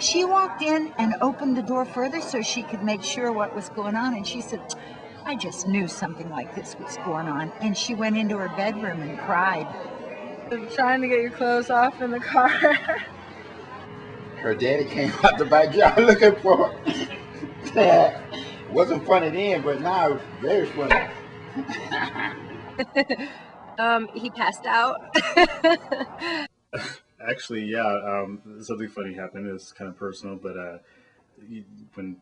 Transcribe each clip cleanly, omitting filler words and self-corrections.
She walked in and opened the door further so she could make sure what was going on, and she said, I just knew something like this was going on. And she went into her bedroom and cried. Trying to get your clothes off in the car. Her daddy came out the backyard looking for her. Wasn't funny then, but now it's very funny. He passed out. Actually, yeah, something funny happened. It was kind of personal, but when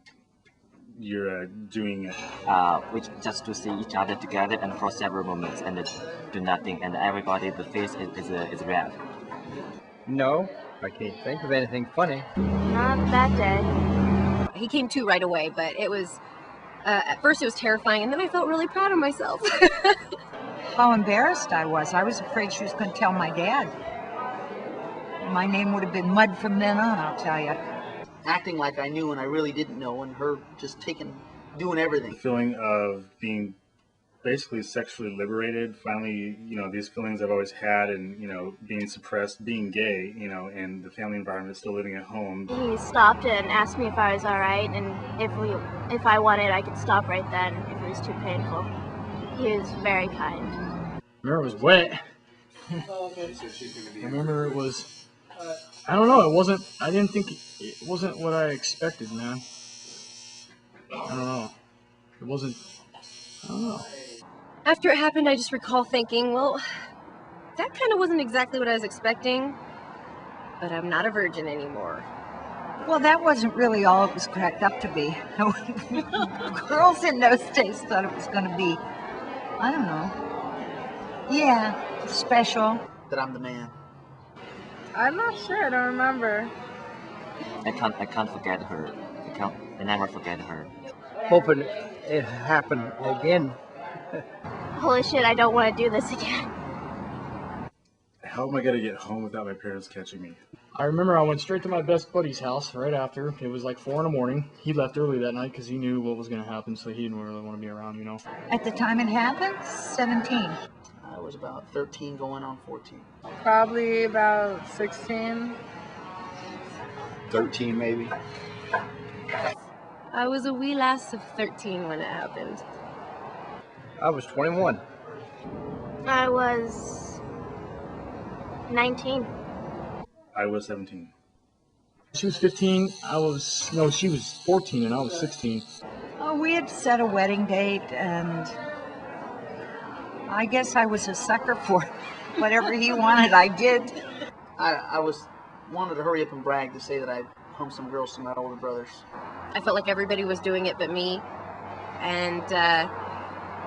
you're doing we just to see each other together and for several moments and do nothing, and everybody the face is red. No, I can't think of anything funny. Not that day. He came to right away, but it was at first it was terrifying, and then I felt really proud of myself. How embarrassed I was. I was afraid she was going to tell my dad. My name would have been mud from then on, I'll tell you. Acting like I knew and I really didn't know, and her just doing everything. The feeling of being basically sexually liberated. Finally, these feelings I've always had, and being suppressed, being gay, and the family environment, still living at home. He stopped and asked me if I was all right, and if I wanted, I could stop right then if it was too painful. He was very kind. I remember it was wet. I remember it was. I don't know. It wasn't. I didn't think it wasn't what I expected, man. I don't know. It wasn't. I don't know. After it happened, I just recall thinking, well, that kind of wasn't exactly what I was expecting, but I'm not a virgin anymore. Well, that wasn't really all it was cracked up to be. Girls in those days thought it was going to be, I don't know. Yeah, special. That I'm the man. I'm not sure. I don't remember. I can't forget her. I never forget her. Hoping it happened again. Holy shit, I don't want to do this again. How am I going to get home without my parents catching me? I remember I went straight to my best buddy's house right after. It was like 4 a.m. He left early that night because he knew what was going to happen, so he didn't really want to be around, At the time it happened, 17. I was about 13 going on 14. Probably about 16. 13 maybe. I was a wee lass of 13 when it happened. I was 21. I was 19. I was 17. She was 15. She was 14 and I was 16. Oh, we had set a wedding date, and I guess I was a sucker for whatever he wanted, I did. I wanted to hurry up and brag to say that I hung some girls to my older brothers. I felt like everybody was doing it but me, and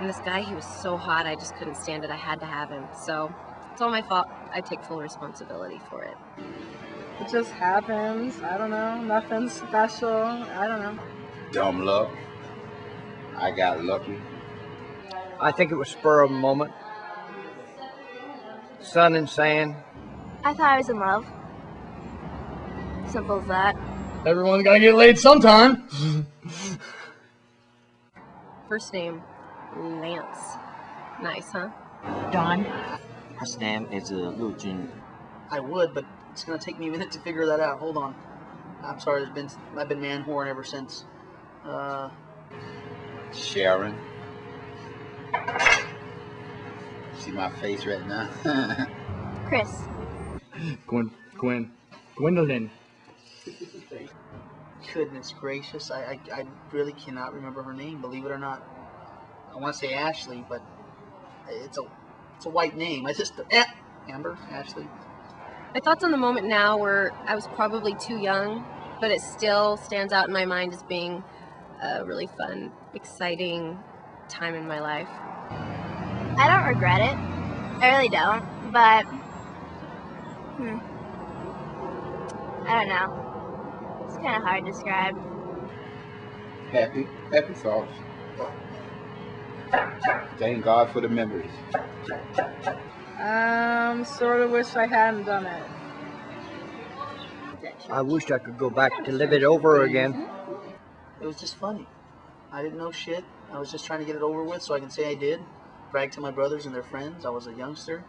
this guy, he was so hot, I just couldn't stand it. I had to have him, so it's all my fault. I take full responsibility for it. It just happens. I don't know. Nothing special. I don't know. Dumb luck. I got lucky. I think it was spur of the moment. Sun and sand. I thought I was in love. Simple as that. Everyone's got to get laid sometime. First name, Lance. Nice, huh? Don. Her name is Lu Jun. I would, but it's going to take me a minute to figure that out. Hold on. I'm sorry, I've been man whoring ever since. Sharon. See my face right now? Chris. Gwendolyn. Goodness gracious, I really cannot remember her name, believe it or not. I want to say Ashley, but it's a white name. Amber, Ashley. My thoughts on the moment now were I was probably too young, but it still stands out in my mind as being a really fun, exciting time in my life. I don't regret it. I really don't, but I don't know. It's kind of hard to describe. Happy thoughts. Thank God for the memories. Sort of wish I hadn't done it. I wish I could go back to live it over again. It was just funny. I didn't know shit. I was just trying to get it over with so I can say I did. Brag to my brothers and their friends. I was a youngster.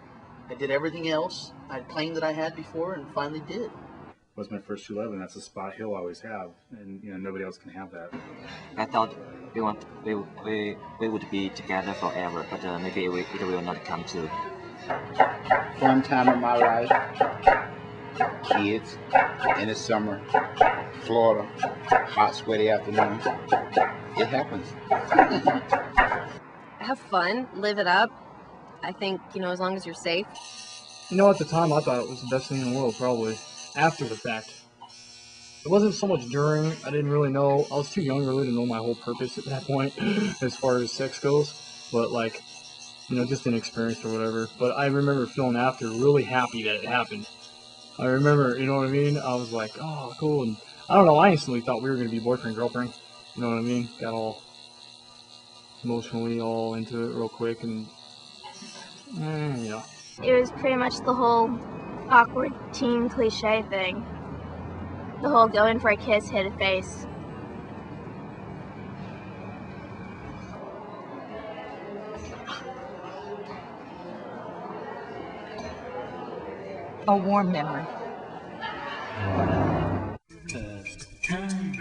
I did everything else I claimed that I had before and finally did. was my first true love, and that's a spot he'll always have, and you know nobody else can have that. I thought we would be together forever, but maybe it will not come to. Fun time in my life. Kids in the summer, Florida, hot sweaty afternoon. It happens. Have fun, live it up. I think, you know, as long as you're safe. You know, at the time, I thought it was the best thing in the world, probably. After the fact. It wasn't so much during. I didn't really know. I was too young really to know my whole purpose at that point as far as sex goes. But, like, you know, just inexperienced or whatever. But I remember feeling after really happy that it happened. I remember, you know what I mean? I was like, oh, cool. And I don't know, I instantly thought we were going to be boyfriend, girlfriend. You know what I mean? Got all emotionally all into it real quick and, you know. It was pretty much the whole awkward teen cliche thing. The whole go in for a kiss, hit a face. A warm memory. Time.